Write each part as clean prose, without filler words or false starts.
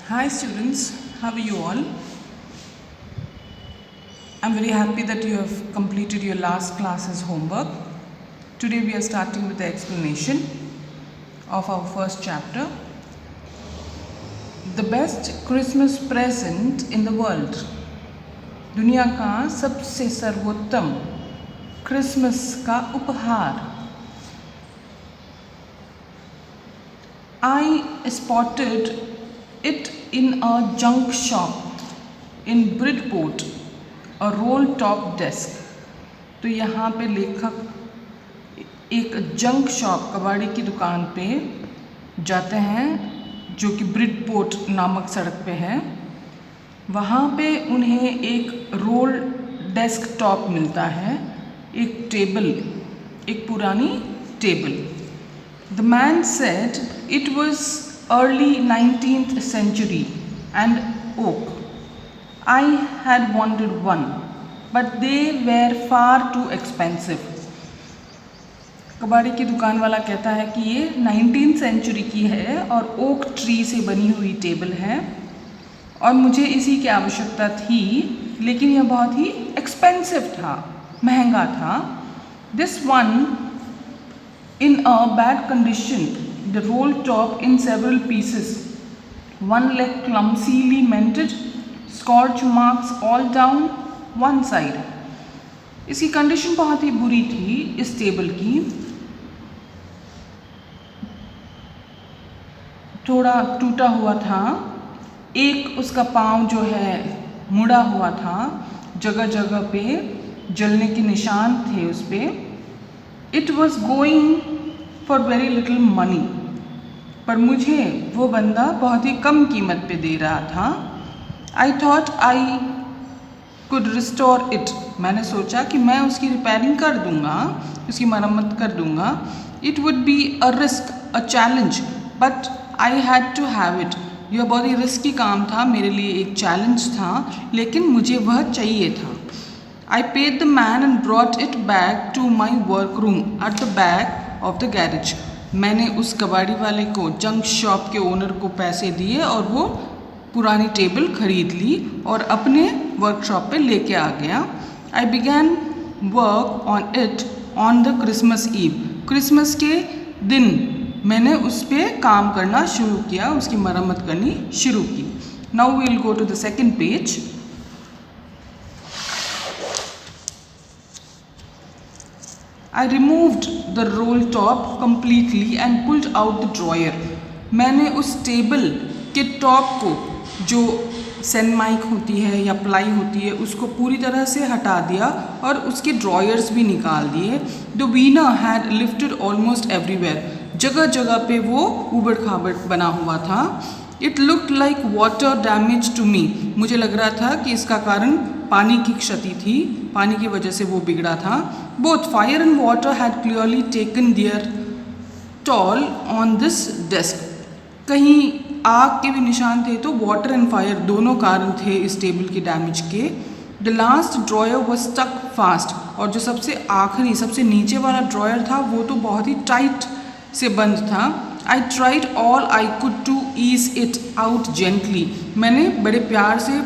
Hi students, how are you all? I'm very happy that you have completed your last class's homework. Today we are starting with the explanation of our first chapter. The best Christmas present in the world. दुनिया का सबसे सर्वोत्तम Christmas का उपहार. I spotted it in a junk shop in Bridport, a roll-top desk. तो यहाँ पे लेखक एक जंक शॉप कबाड़ी की दुकान पे जाते हैं जो कि ब्रिडपोर्ट नामक सड़क पे है. वहाँ पे उन्हें एक रोल डेस्कटॉप मिलता है, एक टेबल, एक पुरानी table. The man said it was early 19th century and oak. I had wanted one, but they were far too expensive. कबाड़ी की दुकान वाला कहता है कि ये 19th सेंचुरी की है और ओक ट्री से बनी हुई टेबल है और मुझे इसी की आवश्यकता थी, लेकिन यह बहुत ही एक्सपेंसिव था, महंगा था. This one in a bad condition, the roll top in several pieces, one leg clumsily mended, scorch marks all down one side. इसकी कंडीशन बहुत ही बुरी थी इस टेबल की. थोड़ा टूटा हुआ था, एक उसका पाँव जो है मुड़ा हुआ था, जगह जगह पे जलने के निशान थे उस पे. It was going for very little money, पर मुझे वो बंदा बहुत ही कम कीमत पे दे रहा था. I thought I could restore it. मैंने सोचा कि मैं उसकी रिपेयरिंग कर दूँगा, उसकी मरम्मत कर दूँगा. It would be a risk, a challenge, but I had to have it. यह बहुत ही रिस्की काम था, मेरे लिए एक चैलेंज था, लेकिन मुझे वह चाहिए था. I paid the man and brought it back to my workroom at the back of the garage. मैंने उस कबाड़ी वाले को, जंक शॉप के ओनर को पैसे दिए और वो पुरानी टेबल खरीद ली और अपने वर्कशॉप पे लेके आ गया. I began work on it on the Christmas Eve. Christmas के दिन मैंने उस पे काम करना शुरू किया, उसकी मरम्मत करनी शुरू की. Now we will go to the second page. I removed the roll top completely and pulled out the drawer. मैंने उस टेबल के टॉप को, जो सेनमाइक होती है या प्लाई होती है, उसको पूरी तरह से हटा दिया और उसके ड्रॉयर्स भी निकाल दिए. The Veena had lifted almost everywhere. जगह जगह पे वो उबड़ खाबड़ बना हुआ था. It looked like water damage to me. मुझे लग रहा था कि इसका कारण पानी की क्षति थी, पानी की वजह से वो बिगड़ा था. Both fire and water had clearly taken their toll on this desk. कहीं आग के भी निशान थे तो वाटर एंड फायर दोनों कारण थे इस टेबल के डैमेज के. The last drawer was stuck fast. और जो सबसे आखिरी, सबसे नीचे वाला ड्रॉयर था वो तो बहुत ही टाइट से बंद था. I tried all I could to ease it out gently. मैंने बड़े प्यार से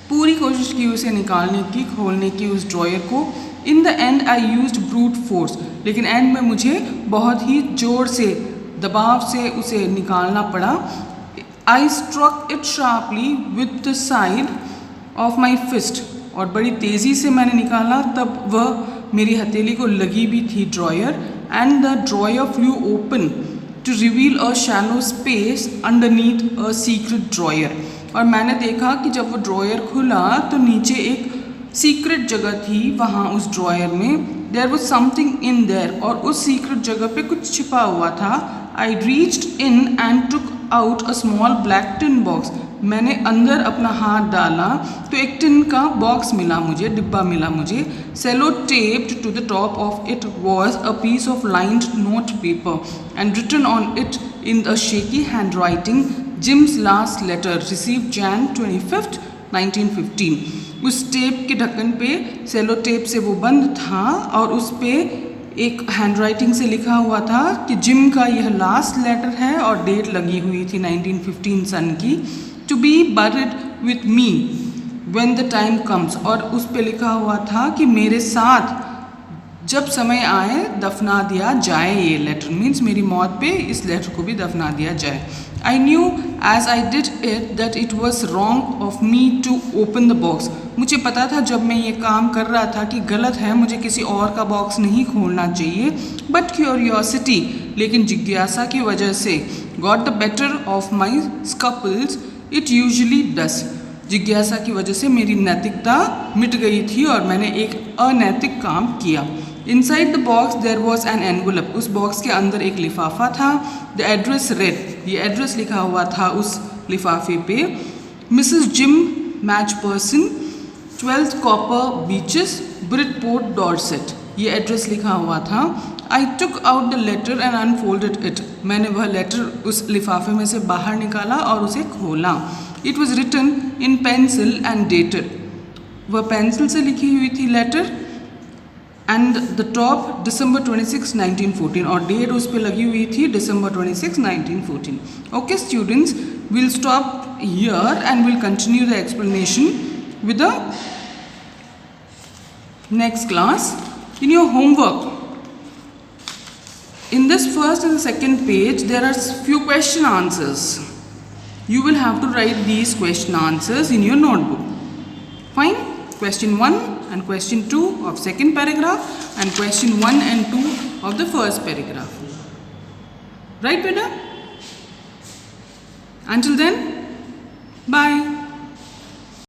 पूरी कोशिश की उसे निकालने की, खोलने की उस ड्रॉयर को. In the end I used brute force. लेकिन एंड में मुझे बहुत ही जोर से, दबाव से उसे निकालना पड़ा. I struck it sharply with the side of my fist. और बड़ी तेज़ी से मैंने निकाला, तब वह मेरी हथेली को लगी भी थी dryer. And the drawer flew open to reveal a shallow space underneath a secret drawer. और मैंने देखा कि जब वो ड्रॉयर खुला तो नीचे एक सीक्रेट जगह थी वहाँ उस ड्रॉयर में. There was something in there. और उस सीक्रेट जगह पे कुछ छिपा हुआ था. I reached in and took out a small black tin box. मैंने अंदर अपना हाथ डाला तो एक टिन का बॉक्स मिला मुझे, डिब्बा मिला मुझे. Cello taped to the top of it was a piece of lined note paper and written on it in a shaky handwriting, Jim's last letter received Jan 25th 1915. उस टेप के ढक्कन पे सेलो टेप से वो बंद था और उस पे एक हैंडराइटिंग से लिखा हुआ था कि जिम का यह लास्ट लेटर है और डेट लगी हुई थी 1915 सन की, to be buried with me when the time comes, और उस पे लिखा हुआ था कि मेरे साथ जब समय आए दफना दिया जाए। ये लेटर मीन्स मेरी मौत पे इस लेटर को भी दफना दिया जाए। I knew as I did it that it was wrong of me to open the box. मुझे पता था जब मैं ये काम कर रहा था कि गलत है, मुझे किसी और का बॉक्स नहीं खोलना चाहिए। बट क्यूरियोसिटी, लेकिन जिज्ञासा की वजह से, got the better of my scruples it usually does. जिज्ञासा की वजह से मेरी नैतिकता मिट गई थी और मैंने एक अनैतिक काम किया। Inside the box there was an envelope. उस बॉक्स के अंदर एक लिफाफा था। द एड्रेस रेड, ये एड्रेस लिखा हुआ था उस लिफाफे पे, Mrs Jim Matchperson, 12th Copper Beeches, Bridport, Dorset. ये एड्रेस लिखा हुआ था। I took out the letter and unfolded it. मैंने वह लेटर उस लिफाफे में से बाहर निकाला और उसे खोला। It was written in pencil and dated. वह पेंसिल से लिखी हुई थी letter, and the top December 26, 1914, और डेट उस पर लगी हुई थी December 26, 1914. Okay students, we'll stop here and we'll continue the explanation with the next class. In your homework, in this first and the second page, there are few question answers. You will have to write these question answers in your notebook. Fine? Question 1 and question 2 of second paragraph and question 1 and 2 of the first paragraph. Right, beta? Until then, bye.